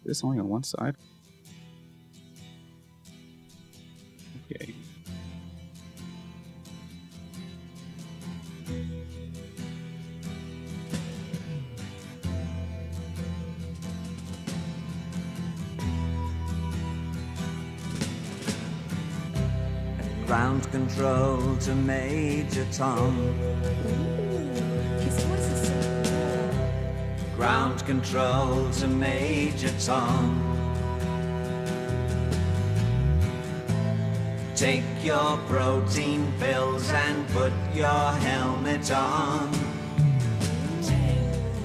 This only on one side? Okay. Ground control to Major Tom. His voice is so cool. Ground control to Major Tom. Take your protein pills and put your helmet on.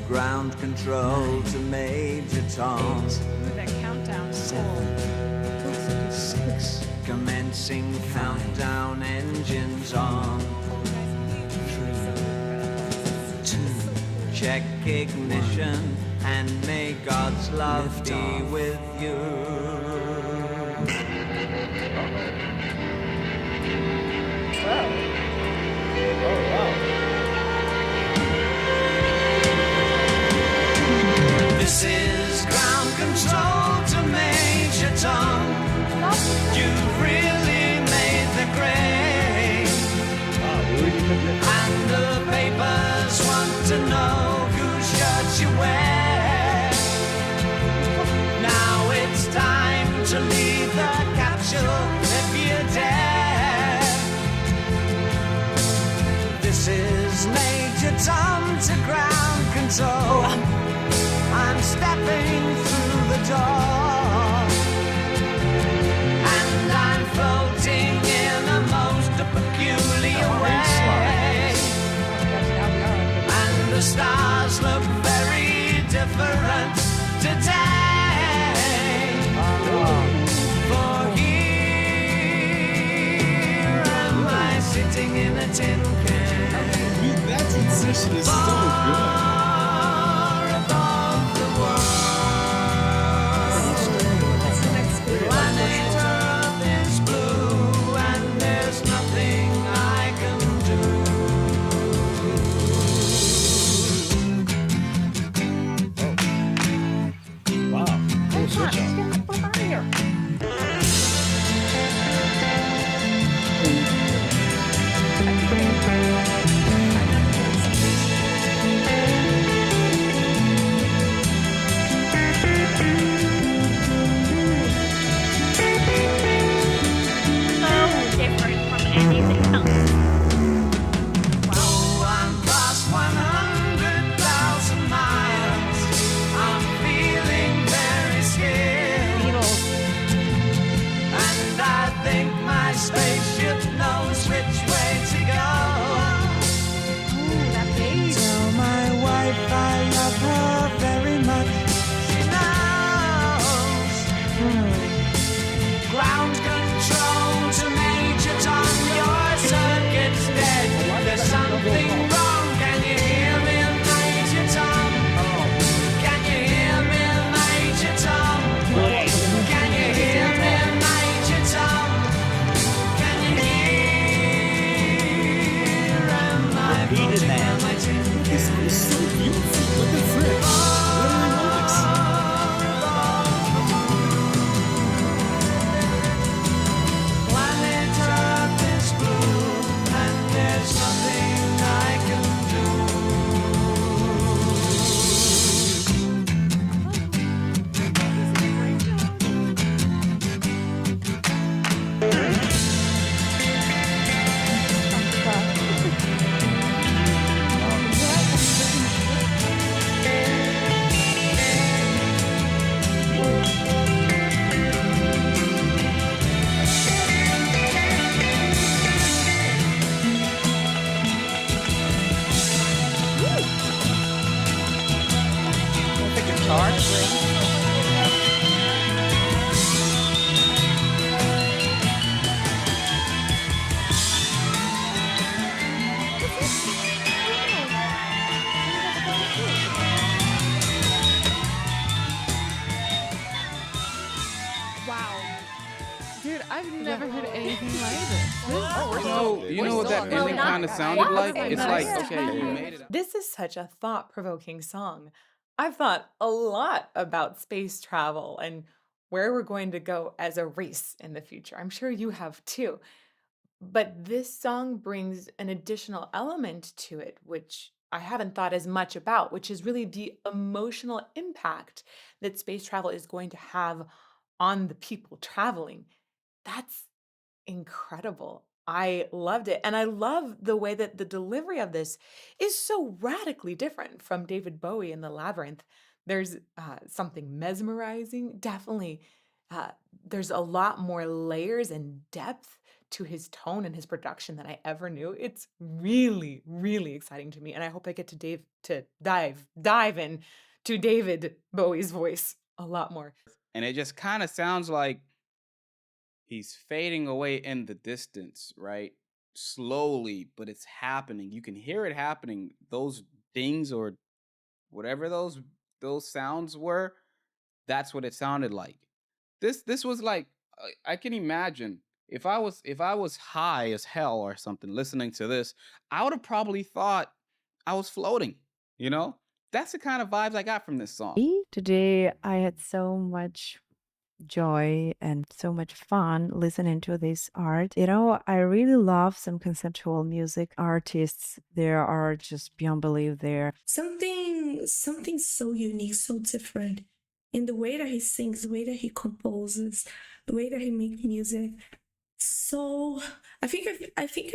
Ground control to Major Tom. With that countdown. 7, 6. Commencing countdown, engines on. 3, 2. Check ignition and may God's love be with you. This is ground control to Major Tom. You've really made the grade. And the papers want to know whose shirt you wear. Now it's time to leave the capsule if you dare. This is Major Tom to ground control. I'm stepping through the door, and I'm floating in a most peculiar way. And the stars look very different today. For here am I sitting in a tin can. Dude, that transition is so good. I've never heard anything like this. You know what that ending kind of sounded like? It's like, okay, you made it. This is such a thought-provoking song. I've thought a lot about space travel and where we're going to go as a race in the future. I'm sure you have too. But this song brings an additional element to it, which I haven't thought as much about, which is really the emotional impact that space travel is going to have on the people traveling. That's incredible. I loved it, and I love the way that the delivery of this is so radically different from David Bowie in The Labyrinth. There's, something mesmerizing, definitely, uh, there's a lot more layers and depth to his tone and his production than I ever knew. It's really, really exciting to me, and I hope I get to dive in to David Bowie's voice a lot more. And it just kind of sounds like he's fading away in the distance, right? Slowly, but it's happening. You can hear it happening. Those dings or whatever those sounds were, that's what it sounded like. This was like I can imagine if I was high as hell or something listening to this, I would have probably thought I was floating, you know? That's the kind of vibes I got from this song. Today, I had so much joy and so much fun listening to this art. I really love some conceptual music artists. There are just beyond belief there. Something so unique, so different in the way that he sings, the way that he composes, the way that he makes music. So I think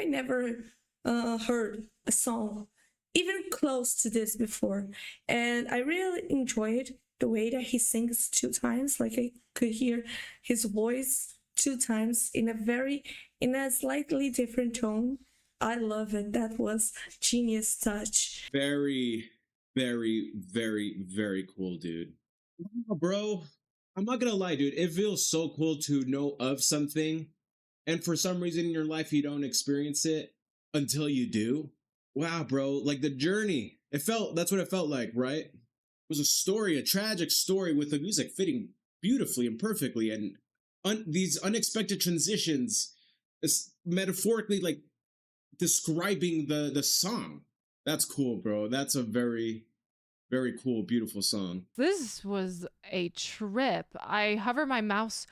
I never heard a song even close to this before, and I really enjoyed the way that he sings two times. Like I could hear his voice two times in a slightly different tone. I love it. That was genius touch. Very, very, very, very cool, dude. Wow, bro, I'm not gonna lie, dude. It feels so cool to know of something, and for some reason in your life you don't experience it until you do. Wow, bro, like the journey. That's what it felt like, right? It was a story, a tragic story with the music fitting beautifully and perfectly, and these unexpected transitions, is metaphorically like describing the song. That's cool, bro. That's a very very cool, beautiful song. This was a trip. I hover my mouse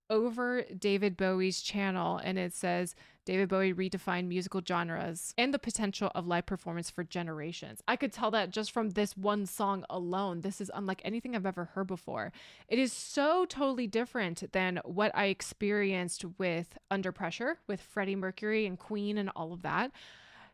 over David Bowie's channel and it says David Bowie redefined musical genres and the potential of live performance for generations. I could tell that just from this one song alone. This is unlike anything I've ever heard before. It is so totally different than what I experienced with Under Pressure, with Freddie Mercury and Queen and all of that.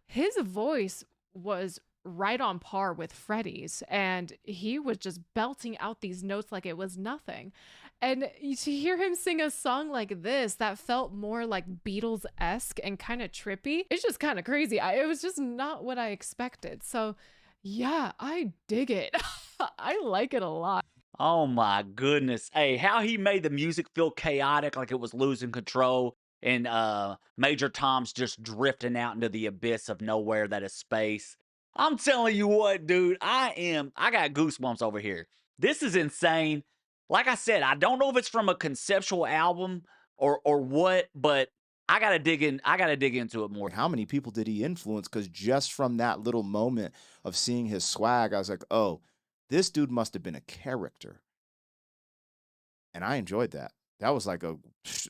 His voice was right on par with Freddie's, and he was just belting out these notes like it was nothing. And to hear him sing a song like this that felt more like Beatles esque and kind of trippy, it's just kind of crazy. It was just not what I expected. So, yeah, I dig it. I like it a lot. Oh my goodness. Hey, how he made the music feel chaotic, like it was losing control, and Major Tom's just drifting out into the abyss of nowhere that is space. I'm telling you what, dude, I got goosebumps over here. This is insane. Like I said, I don't know if it's from a conceptual album or what, but I gotta dig into it more. How many people did he influence? Because just from that little moment of seeing his swag, I was like, oh, this dude must have been a character. And I enjoyed that. That was like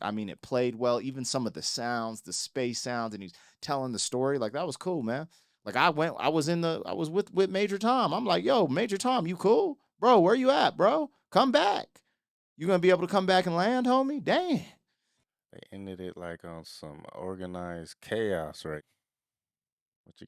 I mean, it played well. Even some of the sounds, the space sounds, and he's telling the story. Like, that was cool, man. Like, I was with Major Tom. I'm like, yo, Major Tom, you cool? Bro, where you at, bro? Come back. You gonna be able to come back and land, homie? Damn. They ended it like on some organized chaos, right? What you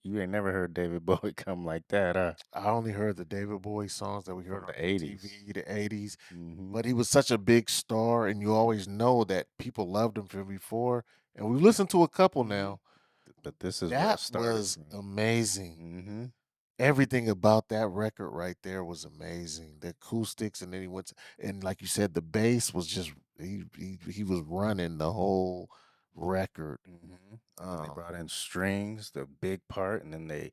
you ain't never heard David Bowie come like that, huh? I only heard the David Bowie songs that we heard From on the 80s. MTV, the 80s, Hmm. but he was such a big star, and you always know that people loved him from before. And we've listened to a couple Hmm. now. But this is where it That started was from. amazing. Hmm. Everything about that record right there was amazing. The acoustics, and then he went to, and like you said, the bass was just he was running the whole record. Hmm. And they Um, brought in strings, the big part, and then they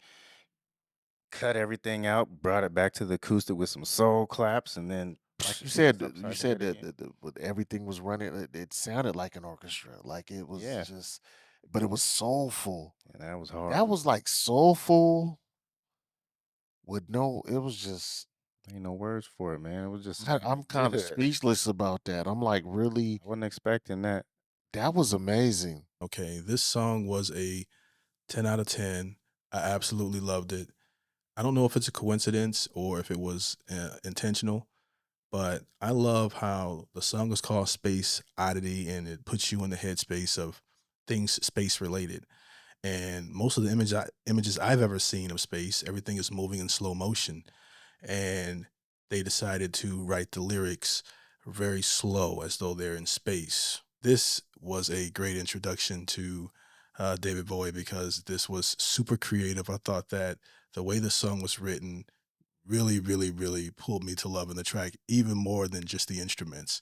cut everything out, brought it back to the acoustic with some soul claps, and then, like you You said, said it's you upside your said head that again. with everything was running. It sounded like an orchestra, like it was Yeah, just, but it was soulful. and that was That hard. was like soulful. with no, it was just Ain't no words for it, man. It was just I'm kind of good. speechless about that. I'm like, really? I wasn't expecting that. That was amazing. Okay, this song was a 10 out of 10. I absolutely loved it. I don't know if it's a coincidence or if it was intentional, but I love how the song is called Space Oddity and it puts you in the headspace of things space related. And most of the images I've ever seen of space, everything is moving in slow motion. And they decided to write the lyrics very slow as though they're in space. This was a great introduction to David Bowie because this was super creative. I thought that the way the song was written really, really, really pulled me to love in the track even more than just the instruments.